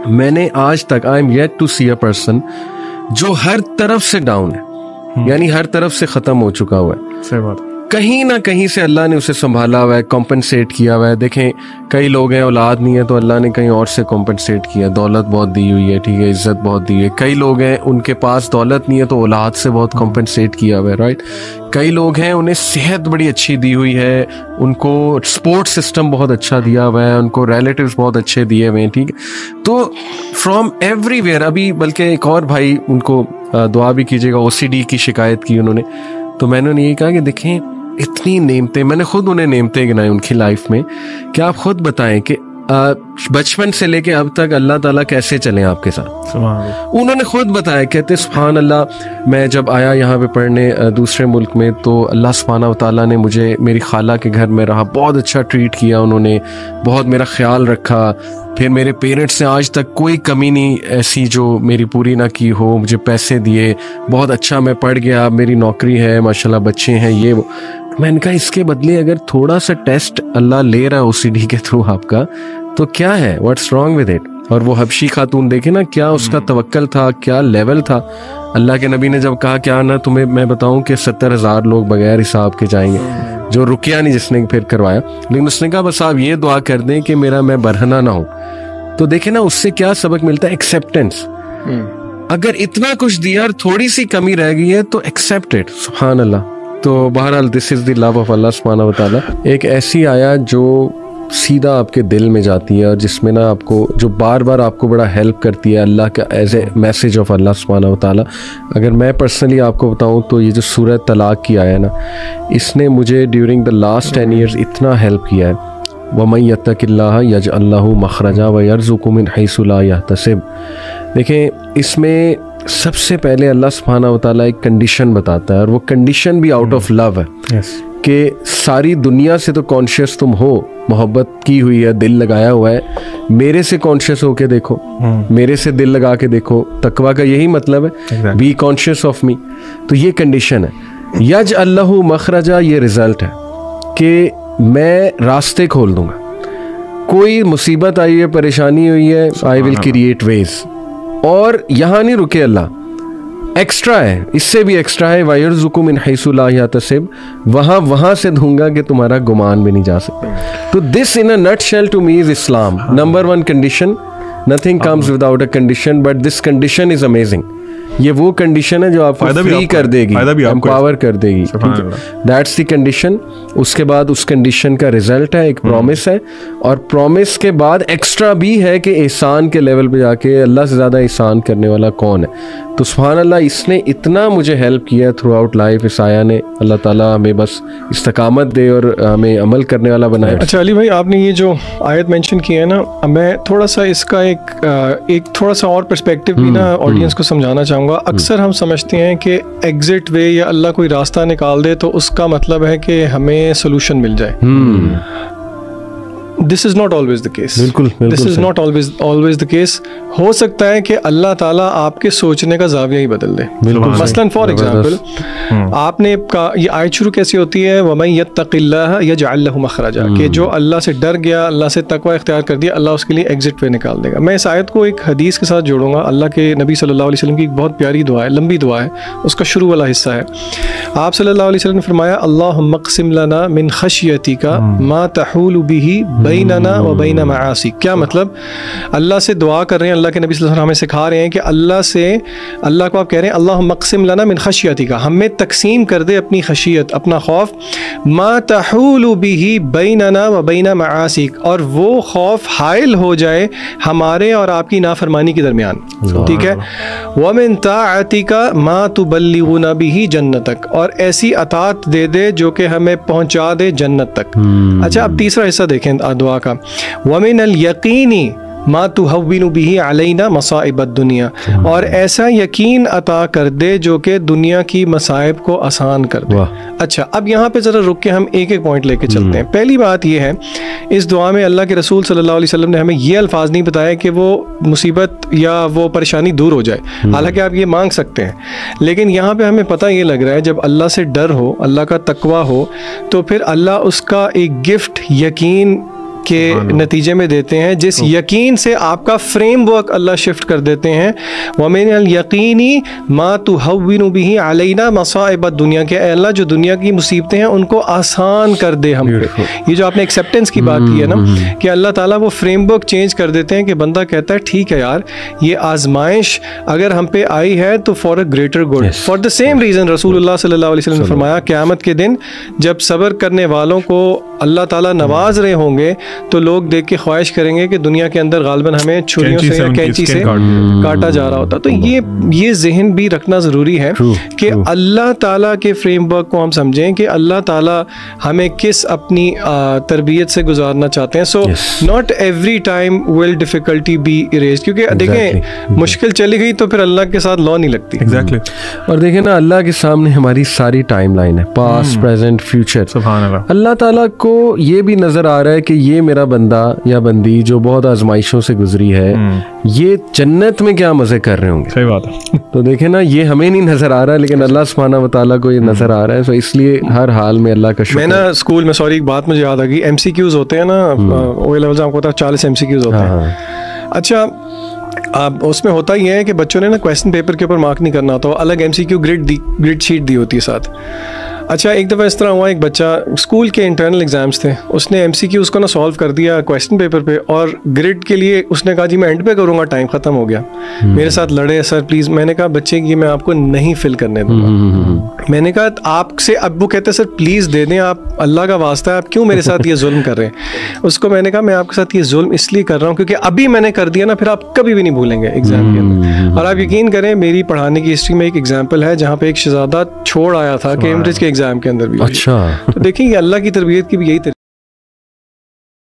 मैंने आज तक, I am yet to see a person जो हर तरफ से डाउन है, यानी हर तरफ से खत्म हो चुका हुआ है। सही बात। कहीं ना कहीं से अल्लाह ने उसे संभाला हुआ है, कॉम्पनसेट किया हुआ है। देखें, कई लोग हैं औलाद नहीं है तो अल्लाह ने कहीं और से कॉम्पनसेट किया, दौलत बहुत दी हुई है, ठीक है, इज्जत बहुत दी है। कई लोग हैं उनके पास दौलत नहीं है तो औलाद से बहुत कॉम्पनसेट किया हुआ है, राइट। कई लोग हैं उन्हें सेहत बड़ी अच्छी दी हुई है, उनको सपोर्ट सिस्टम बहुत अच्छा दिया हुआ है, उनको रिलेटिव्स बहुत अच्छे दिए हुए हैं, ठीक है। तो फ्रॉम एवरीवेयर, अभी बल्कि एक और भाई, उनको दुआ भी कीजिएगा, OCD की शिकायत की उन्होंने, तो मैंने उन्हें यही कहा कि देखें इतनी नेमतें, मैंने खुद उन्हें नेमतें गिनाई उनकी लाइफ में, कि आप खुद बताएं कि बचपन से लेके अब तक अल्लाह ताला कैसे चले आपके साथ। उन्होंने खुद बताया, कहते सुभान अल्लाह, मैं जब आया यहाँ पे पढ़ने दूसरे मुल्क में तो अल्लाह सुब्हानहू व तआला ने मुझे मेरी खाला के घर में रहा, बहुत अच्छा ट्रीट किया उन्होंने, बहुत मेरा ख्याल रखा। फिर मेरे पेरेंट्स ने आज तक कोई कमी नहीं ऐसी जो मेरी पूरी ना की हो, मुझे पैसे दिए, बहुत अच्छा मैं पढ़ गया, मेरी नौकरी है, माशाल्लाह बच्चे हैं, ये वो। मैंने कहा इसके बदले अगर थोड़ा सा टेस्ट अल्लाह ले रहा है OCD के थ्रू आपका, तो क्या है, व्हाट्स रॉन्ग विद इट। और वो हबशी खातून देखे ना, क्या उसका तवक्कल था, क्या लेवल था। अल्लाह के नबी ने जब कहा क्या ना तुम्हें मैं बताऊं कि 70,000 लोग बगैर हिसाब के जाएंगे, जो रुकिया नहीं जिसने फिर करवाया, लेकिन उसने कहा बस आप ये दुआ कर दें कि मेरा मैं बरहना ना हो। तो देखे ना उससे क्या सबक मिलता है, एक्सेप्टेंस। अगर इतना कुछ दिया और थोड़ी सी कमी रह गई है तो एक्सेप्ट इट, सुभान अल्लाह। तो बहरहाल this is the love of Allah सुब्हानहू व तआला। एक ऐसी आया जो सीधा आपके दिल में जाती है और जिसमें ना आपको, जो बार बार आपको बड़ा हेल्प करती है, अल्लाह का as a message of Allah सुब्हानहू व तआला। अगर मैं पर्सनली आपको बताऊं तो ये जो सूरह तलाक की आया ना, इसने मुझे ड्यूरिंग द लास्ट 10 ईयर्स इतना हेल्प किया है। वमन यत्तकिल्लाह यजअल लहू मखरजा व यरज़ुक़हु मिन हैसु ला यहतसिब। देखें, इसमें सबसे पहले अल्लाह सुब्हानहू व तआला एक कंडीशन बताता है, और वो कंडीशन भी आउट ऑफ लव है कि सारी दुनिया से तो कॉन्शियस तुम हो, मोहब्बत की हुई है, दिल लगाया हुआ है, मेरे से कॉन्शियस होके देखो, मेरे से दिल लगा के देखो। तकवा का यही मतलब है, बी कॉन्शियस ऑफ मी। तो ये कंडीशन है। यजअल लहू मखरजा, ये रिजल्ट है कि मैं रास्ते खोल दूंगा। कोई मुसीबत आई है, परेशानी हुई है, आई विल क्रिएट वेज। और यहाँ नहीं रुके अल्लाह, एक्स्ट्रा है, इससे भी एक्स्ट्रा है, वयरज़ुक़हु मिन हैसु ला यहतसिब, वहाँ से दूंगा कि तुम्हारा गुमान भी नहीं जा सकता। तो this in a nutshell to me is Islam. Number 1 condition, nothing comes without a condition, but this condition is amazing. ये वो कंडीशन है जो आपको फ्री कर देगी, एम्पावर कर देगी, दैट्स द कंडीशन। उसके बाद उस कंडीशन का रिजल्ट है, एक प्रॉमिस है, और प्रॉमिस के बाद एक्स्ट्रा भी है कि एहसान के लेवल पे जाके अल्लाह से ज़्यादा एहसान करने वाला कौन है। तो सुभान अल्लाह, इसने इतना मुझे हेल्प किया थ्रू आउट लाइफ इस आया ने। अल्लाह ताला हमें बस इस्तकामत दे और हमें अमल करने वाला बनाए। अच्छा अली भाई, आपने ये जो आयत मेंशन की है ना, मैं थोड़ा सा इसका एक थोड़ा सा और पर्सपेक्टिव भी ना ऑडियंस को समझाना चाहूँगा। अक्सर हम समझते हैं कि एग्जिट वे या अल्लाह कोई रास्ता निकाल दे तो उसका मतलब है कि हमें सोल्यूशन मिल जाए। This is not always the case. बिल्कुल, this is not always the case. हो सकता है कि अल्लाह ताला आपके सोचने का ज़ाविया ही बदल दे। मसलन फॉर एग्जांपल, आपने ये आयत शुरू कैसी होती है, वमन यत्तकिल्लाह यजअल लहू मखरजा, कि जो अल्लाह से डर गया, अल्लाह से तकवा इख्तियार कर दिया, अल्लाह उसके लिए एग्जिट पे निकाल देगा। मैं इस आयत को एक हदीस के साथ जोड़ूंगा। अल्लाह के नबी सल्लल्लाहु अलैहि वसल्लम की एक बहुत प्यारी दुआ है, लंबी दुआ है, उसका शुरू वाला हिस्सा है। आप सल्लल्लाहु अलैहि वसल्लम ने फरमाया, अल्लाहुम्मा क़सिम लना मिन खशियतिका मा तहूलु बिही बैनना व बैन मआसी। क्या मतलब, अल्लाह से दुआ कर रहे हैं, अल्लाह के नबी सल्लल्लाहु अलैहि वसल्लम हमें सिखा रहे हैं कि अल्लाह को आप कह रहे हैं, अल्लाहुम्मा क़सिम लना मिन खशियतिका, हमें तकसीम कर दे अपनी खशियत, अपना खौफ, मा तहूलु बिही बैनना व बैन मआसी, और वो खौफ हाइल हो जाए हमारे और आपकी नाफरमानी के दरमियान। ठीक है, व मिन ताअतिका मा तुबल्लिगुना बिही जन्नतक, और ऐसी अतात दे दे जो कि हमें पहुंचा दे जन्नत तक। अच्छा, अब तीसरा हिस्सा देखें दुआ का, व मिनल यकीनी मा तुहव्विनु बिही अलैना मसाइबद दुनिया, और ऐसा यकीन अता कर दे जो कि दुनिया की मसाइब को आसान कर दे। अच्छा, अब यहाँ पे ज़रा रुक के हम एक एक पॉइंट लेके चलते हैं। पहली बात ये है, इस दुआ में अल्लाह के रसूल सल्लल्लाहु अलैहि वसल्लम ने हमें ये अल्फाज नहीं बताया कि वो मुसीबत या वो परेशानी दूर हो जाए, हालांकि आप ये मांग सकते हैं, लेकिन यहाँ पे हमें पता ये लग रहा है जब अल्लाह से डर हो, अल्लाह का तकवा हो, तो फिर अल्लाह उसका एक गिफ्ट यकीन के नतीजे में देते हैं, जिस यकीन से आपका फ्रेमवर्क अल्लाह शिफ्ट कर देते हैं। वमिनल यकीनी मा तुहव्विनु बिही अलैना मसाइब दुनिया, के अल्लाह जो दुनिया की मुसीबतें हैं उनको आसान कर दे हम पे। ये जो आपने एक्सेप्टेंस की बात की है ना, कि अल्लाह ताला वो फ्रेमवर्क चेंज कर देते हैं कि बंदा कहता है ठीक है यार, ये आजमाइश अगर हम पे आई है तो for a greater good, for the same reason रसूलुल्लाह सल्लल्लाहु अलैहि वसल्लम ने फरमाया क़यामत के दिन जब सब्र करने वालों को अल्लाह ताला नवाज रहे होंगे तो लोग देख के ख्वाहिश करेंगे कि दुनिया के अंदर गालिबन हमें छुरियों से या कैंची से काटा जा रहा होता। तो ये जहन भी रखना ज़रूरी है कि अल्लाह ताला के फ्रेमवर्क को हम समझें कि अल्लाह ताला हमें किस अपनी तरबियत से गुजारना चाहते हैं। So not every time will difficulty B erased, क्योंकि देखें मुश्किल चली गई तो फिर अल्लाह के साथ लॉ नहीं लगती। एग्जैक्टली। और देखें ना, अल्लाह के सामने हमारी सारी टाइमलाइन है, पास्ट प्रेजेंट फ्यूचर। सुभान अल्लाह। अल्लाह ताला को ये भी नजर आ रहा है कि ये मेरा बंदा या बंदी जो बहुत आजमाइशों से गुजरी है, ये जन्नत में क्या मजे कर रहे होंगे। सही बात है। तो देखें ना, ये हमें नहीं नजर आ रहा है लेकिन अल्लाह सुब्हानहू व तआला को ये नजर आ रहा है। तो इसलिए हर हाल में अल्लाह का शुक्र। मैं ना स्कूल में, सॉरी एक बात मुझे याद आ गई, MCQs होते हैं ना, ओ लेवल आपको पता है 40 MCQs होते हैं। अच्छा, अब उसमें होता ही है कि बच्चों ने ना क्वेश्चन पेपर के ऊपर मार्क नहीं करना होता, अलग MCQ ग्रिड शीट दी होती है साथ। अच्छा, एक दफ़ा इस तरह हुआ, एक बच्चा, स्कूल के इंटरनल एग्जाम्स थे, उसने MCQ उसको ना सॉल्व कर दिया क्वेश्चन पेपर पे, और ग्रिड के लिए उसने कहा जी मैं एंड पे करूँगा, टाइम ख़त्म हो गया। मेरे साथ लड़े, सर प्लीज़। मैंने कहा बच्चे ये मैं आपको नहीं फिल करने दूँगा। मैंने कहा आपसे, अब वो कहते हैं सर प्लीज़ दे दें, आप अल्लाह का वास्ता है, आप क्यों मेरे साथ ये जुल्म कर रहे हैं। उसको मैंने कहा मैं आपके साथ ये जुल्म इसलिए कर रहा हूँ क्योंकि अभी मैंने कर दिया ना, फिर आप कभी भी नहीं भूलेंगे एग्जाम के अंदर। और आप यकीन करें, मेरी पढ़ाने की हिस्ट्री में एक एग्जाम्पल है जहाँ पे एक शहजादा छोड़ आया था कैम्ब्रिज के एग्जाम के अंदर भी। अच्छा। तो देखिए अल्लाह की तरबियत की भी यही